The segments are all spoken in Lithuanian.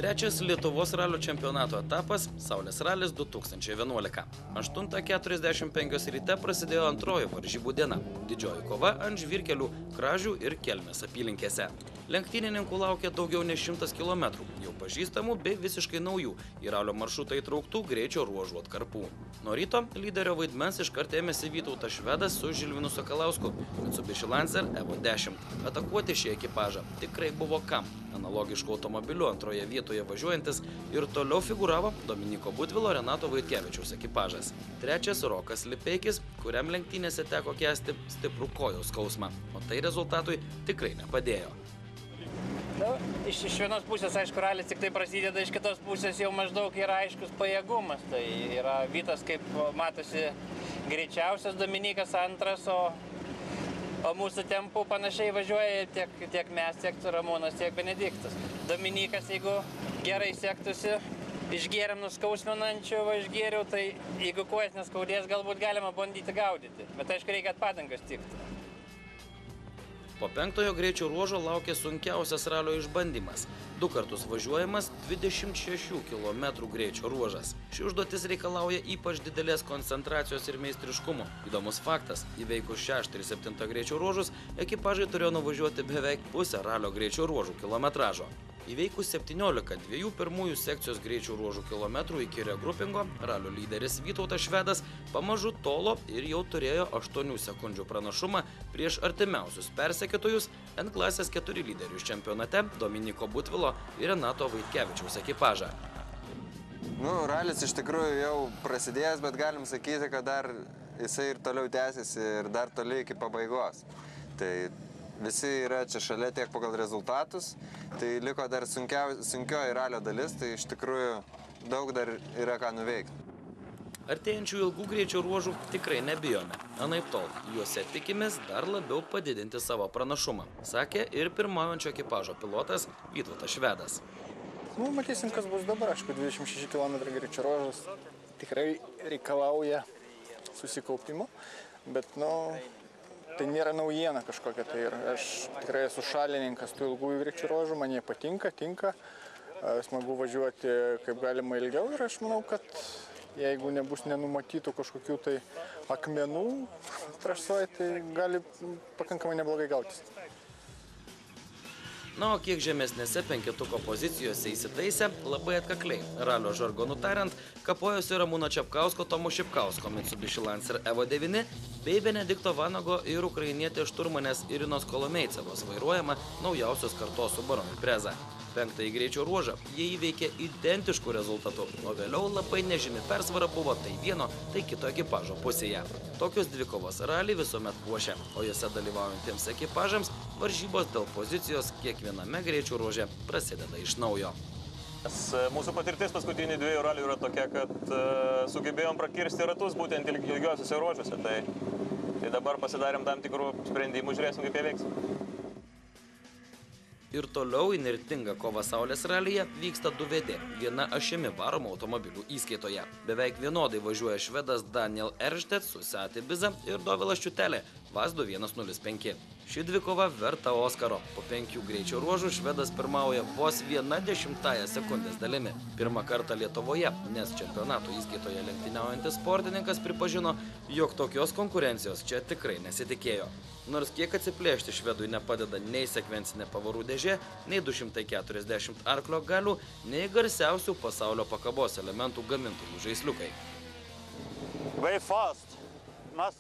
Trečias Lietuvos ralio čempionato etapas – Saulės ralis 2011. 8:45 ryte prasidėjo antroji varžybų diena. Didžioji kova ant žvyrkelių, Kražių ir Kelmės apylinkėse. Lenktynininkų laukia daugiau nei 100 km, jau pažįstamų bei visiškai naujų į ralio maršrutą įtrauktų greičio ruožų atkarpų. Nuo ryto lyderio vaidmens iškart ėmėsi Vytautas Švedas su Žilvinu Sakalausku, Mitsubishi Lancer Evo 10. Atakuoti šį ekipažą tikrai buvo kam. Analogišku automobiliu antroje vietoje važiuojantis ir toliau figūravo Dominiko Butvilo Renato Vaitkevičiaus ekipažas. Trečias Rokas Lipeikis, kuriam lenktynėse teko kęsti stiprų kojos skausmą, o tai rezultatui tikrai nepadėjo. Iš vienos pusės, aišku, ralis tik tai prasideda, iš kitos pusės jau maždaug yra aiškus pajėgumas. Tai yra Vytas, kaip matosi, greičiausias, Dominikas antras, o mūsų tempų panašiai važiuoja tiek mes, tiek Ramūnas, tiek Benediktas. Dominikas, jeigu gerai sektųsi, išgėrėm nuskausminančių, išgėriau, tai jeigu kojas neskaudės, galbūt galima bandyti gaudyti. Bet aišku, reikia padangas tikti. Po penktojo greičio ruožo laukia sunkiausias ralio išbandymas. 2 kartus važiuojamas 26 km greičio ruožas. Ši užduotis reikalauja ypač didelės koncentracijos ir meistriškumo. Įdomus faktas, įveikus 6 ir 7 greičio ruožus, ekipažai turėjo nuvažiuoti beveik pusę ralio greičio ruožų kilometražo. Įveikus 17 2 pirmųjų sekcijos greičio ruožų kilometrų iki regrupingo, ralio lyderis Vytautas Švedas pamažu tolo ir jau turėjo 8 sekundžių pranašumą prieš artimiausius persekiotojus N klasės 4 lyderius čempionate Dominiko Butvilo ir Renato Vaitkevičiaus ekipažą. Ralis iš tikrųjų jau prasidėjęs, bet galim sakyti, kad dar jisai ir toliau tęsiasi ir dar toli iki pabaigos. Tai visi yra čia šalia tiek pagal rezultatus, tai liko dar sunkioji ralio dalis, tai iš tikrųjų daug dar yra ką nuveikti. Artėjančių ilgų greičio ruožų tikrai nebijome. Anaiptol, juose tikimės dar labiau padidinti savo pranašumą, sakė ir pirmaujančio ekipažo pilotas Vytautas Švedas. Matysim, kas bus dabar. Aišku, 26 km greičio ruožas tikrai reikalauja susikaupimo, bet tai nėra naujiena kažkokia, tai ir aš tikrai esu šalininkas tų ilgųjų greičio ruožų, man jie patinka, smagu važiuoti kaip galima ilgiau ir aš manau, kad jeigu nebus nenumatytų kažkokių tai akmenų trasoje, tai gali pakankamai neblogai gautis. O kiek žemesnėse penketuko pozicijose įsitaisę, labai atkakliai, ralio žargonu tariant, kapojosi Ramūno Čepkausko, Tomo Šipkausko Mitsubishi Lancer Evo 9 bei Benedikto Vanago ir ukrainietės šturmanės Irinos Kolomeicevos vairuojama naujausios kartos Subaru Impreza. 5-ąjį greičio ruožą jie įveikė identiškų rezultatų, o vėliau labai nežymi persvara buvo tai vieno, tai kito ekipažo pusėje. Tokios dvikovos ralį visuomet puošia, o jose dalyvaujantiems ekipažams varžybos dėl pozicijos kiekviename greičio ruože prasideda iš naujo. Mūsų patirtis paskutinių 2 ralių yra tokia, kad sugebėjom prakirsti ratus būtent ilgiausiuose ruožuose. Tai dabar pasidarėm tam tikrų sprendimų, žiūrėsim, kaip jie veiks. Ir toliau įnirtinga kova Saulės ralyje vyksta 2 vedė, viena ašimi varomų automobilių įskaitoje. Beveik vienodai važiuoja švedas Daniel Erštet su Seat Ibiza ir Dovilas Čiutelė VAZ 2105. Ši dvikova verta Oskaro. Po 5 greičio ruožų švedas pirmauja vos 1/10 sekundės dalimi. Pirmą kartą Lietuvoje, nes čempionato įskaitoje lenktyniaujantis sportininkas pripažino, jog tokios konkurencijos čia tikrai nesitikėjo. Nors kiek atsiplėšti švedui nepadeda nei sekvencinė pavarų dėžė, nei 240 arklio galių, nei garsiausių pasaulio pakabos elementų gamintojų žaisliukai.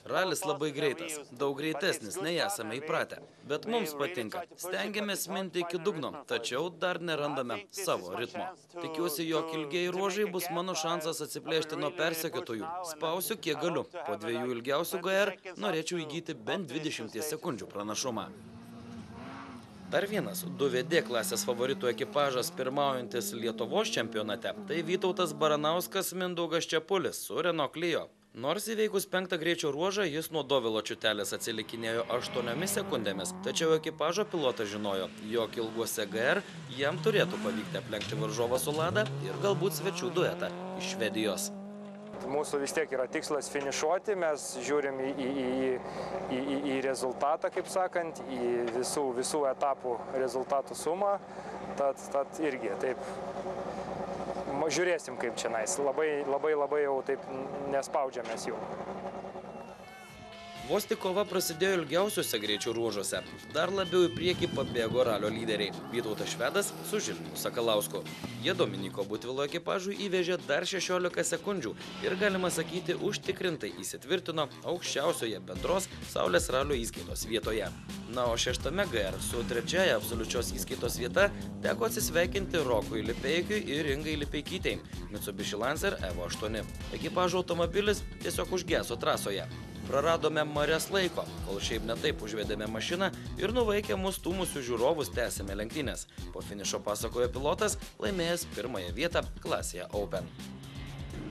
Ralis labai greitas, daug greitesnis, nei esame įpratę. Bet mums patinka. Stengiamės minti iki dugno, tačiau dar nerandame savo ritmo. Tikiuosi, jog ilgiai ruožai bus mano šansas atsiplėšti nuo persekiotojų. Spausiu kiek galiu. Po 2 ilgiausių GR norėčiau įgyti bent 20 sekundžių pranašumą. Dar vienas 2 VD klasės favoritų ekipažas pirmaujantis Lietuvos čempionate, tai Vytautas Baranauskas Mindaugas Čepulis su Renault Clio. Nors įveikus 5 greičio ruožą, jis nuo Dovilo Čiutelės atsilikinėjo 8 sekundėmis, tačiau ekipažo pilotas žinojo, jog ilguose GR jam turėtų pavykti aplenkti varžovą su Lada ir galbūt svečių duetą iš Švedijos. Mūsų vis tiek yra tikslas finišuoti, mes žiūrim į rezultatą, kaip sakant, į visų etapų rezultatų sumą. Tad irgi taip. Žiūrėsim kaip čia nais. Labai jau taip nespaudžiamės jų. Vos tik kova prasidėjo ilgiausiuose greičio ruožuose. Dar labiau į priekį pabėgo ralio lyderiai – Vytautas Švedas su Žilvinu Sakalausku. Jie Dominiko Butvilo ekipažui įvežė dar 16 sekundžių ir, galima sakyti, užtikrintai įsitvirtino aukščiausioje bendros Saulės ralio įskaitos vietoje. Na, o 6 GR su 3 absoliučios įskaitos vieta teko atsisveikinti Rokui Lipeikiui ir Ingai Lipeikytei – Mitsubishi Lancer Evo 8. Ekipažo automobilis tiesiog užgeso trasoje. Praradome marias laiko, kol šiaip netaip užvedėme mašiną ir nuvaikę mus stūmusių žiūrovus tęsėme lenktynės. Po finišo pasakojo pilotas, laimėjęs 1 vietą klasėje Open.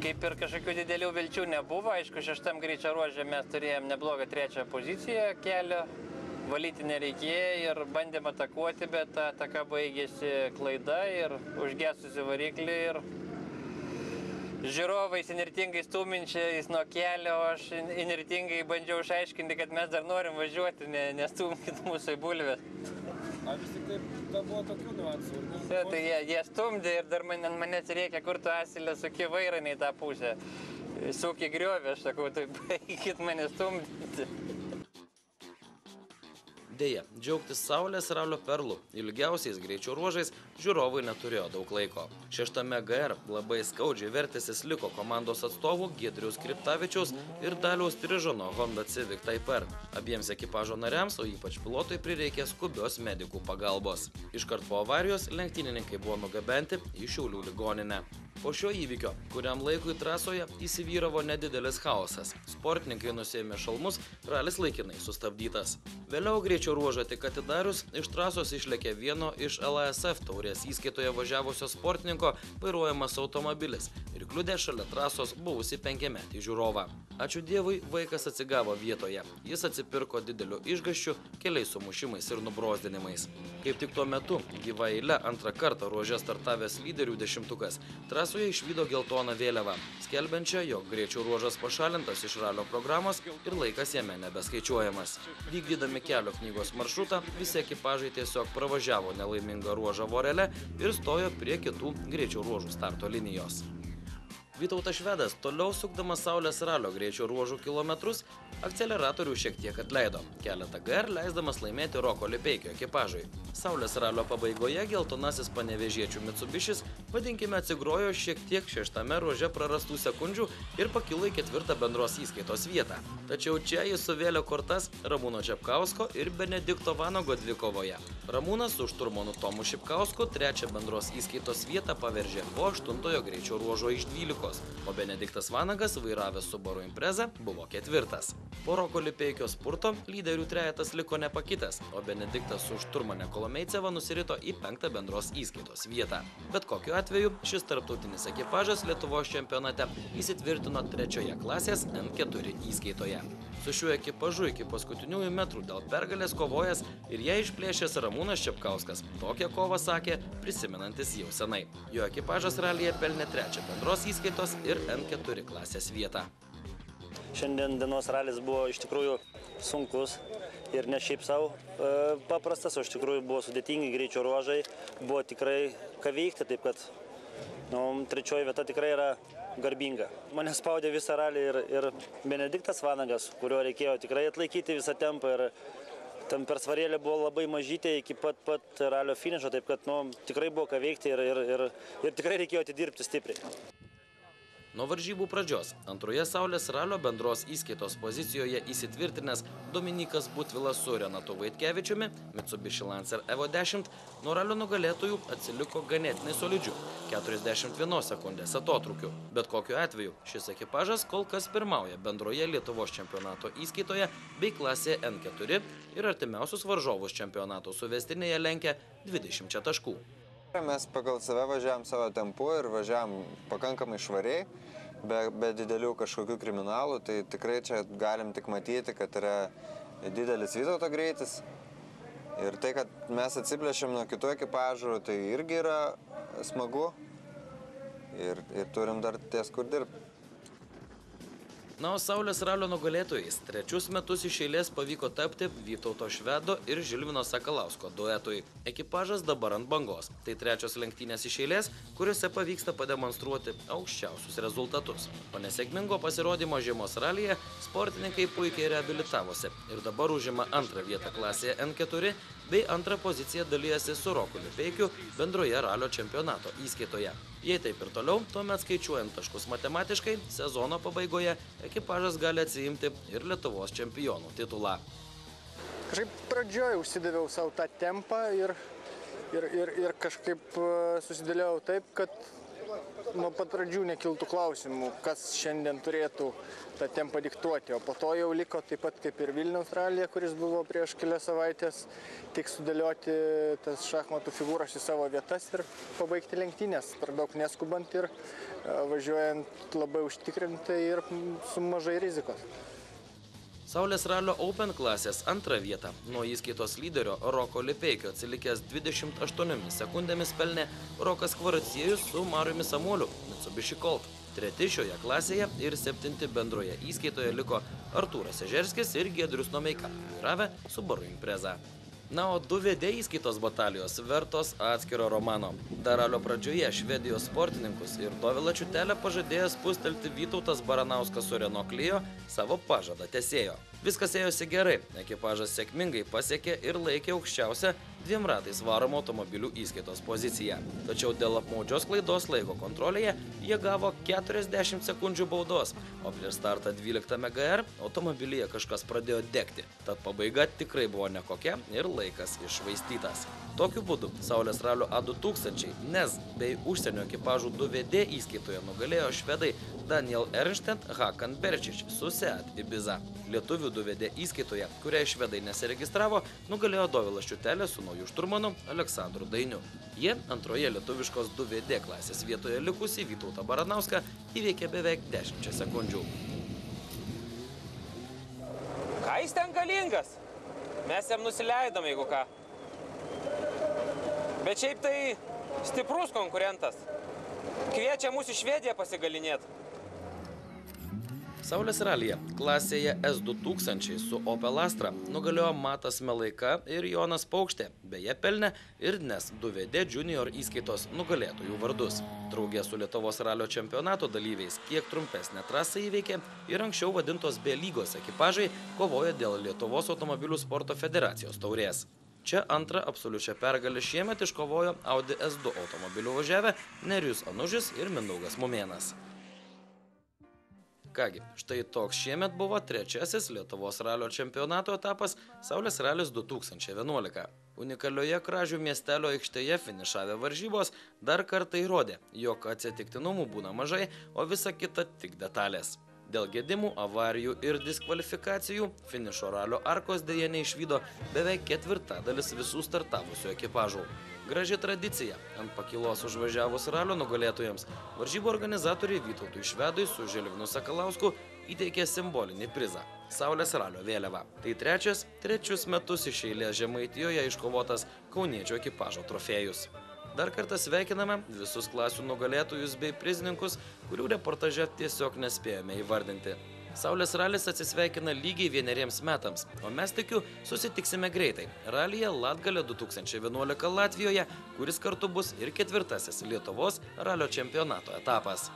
Kaip ir kažkokių didelių vilčių nebuvo, aišku, 6 greičio ruože mes turėjom neblogą 3 poziciją kelio, valyti nereikėjo ir bandėm atakuoti, bet ta ataka baigėsi klaida ir užgesusi variklį ir žiūrovais inirtingai stūminčiais nuo kelio, aš inirtingai bandžiau išaiškinti, kad mes dar norim važiuoti, nestūmkit mūsų į bulvę. A vis tik taip buvo tokių niuansų? Tai jie stumdė ir dar manęs reikia, kur tu asilė suki vairą į tą pusę. Suki griovė, aš sakau, tai baigit mane stumdyti. Deja, džiaugtis Saulės ralio perlų ilgiausiais greičio ruožais žiūrovai neturėjo daug laiko. 6 GR labai skaudžiai vertėsis liko komandos atstovų Giedriaus Kriptavičiaus ir Daliaus Trižono Honda Civic Type R. Abiems ekipažo nariams, o ypač pilotui, prireikė skubios medikų pagalbos. Iškart po avarijos lenktynininkai buvo nugabenti į Šiaulių ligoninę. Po šio įvykio, kuriam laikui trasoje įsivyravo nedidelis chaosas. Sportininkai nusiėmė šalmus, ralis laikinai sustabdytas. Vėliau greičio ruožą tik atidarius, iš trasos išlėkė vieno iš LASF taurės įskaitoje važiavusio sportininko vairuojamas automobilis ir kliudė šalia trasos buvusį 5-metį žiūrovą. Ačiū Dievui, vaikas atsigavo vietoje. Jis atsipirko dideliu išgąsčiu, keliais sumušimais ir nubrozdinimais. Kaip tik tuo metu, gyva eile antrą kartą ruože startavęs lyderių 10-tukas, trasoje išvydo geltoną vėliavą, skelbiančią, jog greičio ruožas pašalintas iš ralio programos ir laikas jame nebeskaičiuojamas. Vykdydami kelio knygos maršrutą, visi ekipažai tiesiog pravažiavo nelaimingą ruožą vorele ir stojo prie kitų greičio ruožų starto linijos. Vytautas Švedas, toliau sukdamas Saulės ralio greičio ruožų kilometrus, akceleratorių šiek tiek atleido, keletą GR leisdamas laimėti Roko Lipeikio ekipažui. Saulės ralio pabaigoje geltonasis panevėžiečių Mitsubishis, vadinkime, atsigrojo šiek tiek 6 ruože prarastų sekundžių ir pakilo į 4 bendros įskaitos vietą. Tačiau čia jis suvėlė kortas Ramūno Čepkausko ir Benedikto Vanago dvikovoje. Ramūnas su šturmanu Tomu Šipkausku 3 bendros įskaitos vietą paveržė po 8 greičio ruožo iš 12. O Benediktas Vanagas, vairavęs Subaru Impreza, buvo 4. Po Roko Lipeikio spurto lyderių trejetas liko nepakitęs, o Benediktas su šturmane Kolomeiceva nusirito į 5 bendros įskaitos vietą. Bet kokiu atveju šis tarptautinis ekipažas Lietuvos čempionate įsitvirtino 3 klasės N4 įskaitoje. Su šiuo ekipažu iki paskutiniųjų metrų dėl pergalės kovojęs ir ją išplėšęs Ramūnas Čepkauskas. Tokią kovą sakė, prisimenantis jau senai. Jo ekipažas ralyje pelnė 3 bendros įskaitos ir N4 klasės vietą. Šiandien dienos ralis buvo iš tikrųjų sunkus ir ne šiaip savo paprastas, o iš tikrųjų buvo sudėtingi greičio ruožai, buvo tikrai ką veikti, taip kad 3 vieta tikrai yra garbinga. Mane spaudė visą ralį ir Benediktas Vanagas, kurio reikėjo tikrai atlaikyti visą tempą ir tam persvarėlė buvo labai mažytė iki pat ralio finišo, taip kad tikrai buvo ką veikti ir tikrai reikėjo atidirbti stipriai. Nuo varžybų pradžios antroje Saulės ralio bendros įskaitos pozicijoje įsitvirtinęs Dominikas Butvilas su Renatu Vaitkevičiumi, Mitsubishi Lancer Evo 10, nuo ralio nugalėtojų atsiliko ganėtinai solidžiu 41 sekundės atotrūkiu. Bet kokiu atveju šis ekipažas kol kas pirmauja bendroje Lietuvos čempionato įskaitoje bei klasėje N4 ir artimiausius varžovus čempionato suvestinėje lenkia 20 taškų. Mes pagal save važiavam savo tempu ir važiavam pakankamai švariai, be didelių kažkokių kriminalų, tai tikrai čia galim tik matyti, kad yra didelis Vytauto greitis. Ir tai, kad mes atsiplėšėm nuo kitų ekipažų, tai irgi yra smagu ir turim dar ties kur dirbti. Na, o Saulės ralio nugalėtojais trečius metus iš eilės pavyko tapti Vytauto Švedo ir Žilvino Sakalausko duetui. Ekipažas dabar ant bangos. Tai trečios lenktynės iš eilės, kuriuose pavyksta pademonstruoti aukščiausius rezultatus. Po nesėkmingo pasirodymo žiemos ralyje sportininkai puikiai reabilitavosi ir dabar užima antrą vietą klasėje N4 bei antrą poziciją dalyjasi su Roku Lipeikiu bendroje ralio čempionato įskaitoje. Jei taip ir toliau, tuomet skaičiuojant taškus matematiškai, sezono pabaigoje ekipažas gali atsiimti ir Lietuvos čempionų titulą. Kažkaip pradžioje užsidaviau savo tą tempą ir kažkaip susidėliau taip, kad nuo pat pradžių nekiltų klausimų, kas šiandien turėtų tą tempą diktuoti. O po to jau liko taip pat kaip ir Vilniaus ralyje, kuris buvo prieš kelias savaitės, tik sudėlioti tas šachmatų figūras į savo vietas ir pabaigti lenktynės, per daug neskubant ir važiuojant labai užtikrintai ir su mažai rizikos. Saulės ralio Open klasės antrą vietą nuo įskaitos lyderio Roko Lipeikio atsilikęs 28 sekundėmis pelnė Rokas Kvaraciejus su Mariumi Samuoliu Mitsubishi Colt. Treti šioje klasėje ir 7 bendroje įskaitoje liko Artūras Ežerskis ir Giedrius Nomeika, vairavę Subaru Impreza. Na, o 2 VD įskaitos batalijos vertos atskiro romano. Dar ralio pradžioje švedijos sportininkus ir Dovilą Čiutelę pažadėjęs spustelti Vytautas Baranauskas su Renault Clio savo pažadą tesėjo. Viskas ėjosi gerai, ekipažas sėkmingai pasiekė ir laikė aukščiausią 2 ratais varomų automobilių įskaitos poziciją. Tačiau dėl apmaudžios klaidos laiko kontrolėje jie gavo 40 sekundžių baudos, o prieš startą 12 GR automobilyje kažkas pradėjo degti. Tad pabaiga tikrai buvo nekokia ir laikas iššvaistytas. Tokiu būdu Saulės ralio A2000 NES bei užsienio ekipažų 2 VD įskaitoje nugalėjo švedai Daniel Ernstedt, Hakan Berčič su Seat Ibiza. Lietuvių 2 VD įskaitoje, kuriai švedai nesiregistravo, nugalėjo Dovilas Čiutelė su nauju šturmanu Aleksandru Dainiu. Jie antroje lietuviškos 2 VD klasės vietoje likusį Vytautą Baranauską įveikė beveik 10 sekundžių. Ką jis ten galingas? Mes jam nusileidom, jeigu ką. Bet šiaip tai stiprus konkurentas. Kviečia mūsų į Švediją pasigalinėti. Saulės ralyje klasėje S2000 su Opel Astra nugalėjo Matas Melaika ir Jonas Paukštė, beje pelnė ir NES 2 VD Junior įskaitos nugalėtojų vardus. Draugė su Lietuvos ralio čempionato dalyviais kiek trumpesnę trasą įveikė ir anksčiau vadintos B lygos ekipažai kovoja dėl Lietuvos automobilių sporto federacijos taurės. Čia antrą absoliučią pergalę šiemet iškovojo Audi S2 automobilių važiavę Nerijus Anužis ir Mindaugas Mumėnas. Kągi, štai toks šiemet buvo trečiasis Lietuvos ralio čempionato etapas Saulės ralis 2011. Unikalioje Kražių miestelio aikštėje finišavę varžybos dar kartą įrodė, jog atsitiktinumų būna mažai, o visa kita tik detalės. Dėl gedimų, avarijų ir diskvalifikacijų finišo ralio arkos dėja neišvydo beveik 1/4 visų startavusių ekipažų. Graži tradicija. Ant pakylos užvažiavus ralio nugalėtojams varžybų organizatoriai Vytautui Švedui su Žilvinu Sakalausku įteikė simbolinį prizą – Saulės ralio vėliavą. Tai trečius metus iš eilės Žemaitijoje iškovotas kauniečių ekipažo trofėjus. Dar kartą sveikiname visus klasių nugalėtojus bei prizininkus, kurių reportaže tiesiog nespėjome įvardinti. Saulės ralis atsisveikina lygiai 1 metams, o mes tikiu susitiksime greitai ralyje Latgalė 2011 Latvijoje, kuris kartu bus ir 4. Lietuvos ralio čempionato etapas.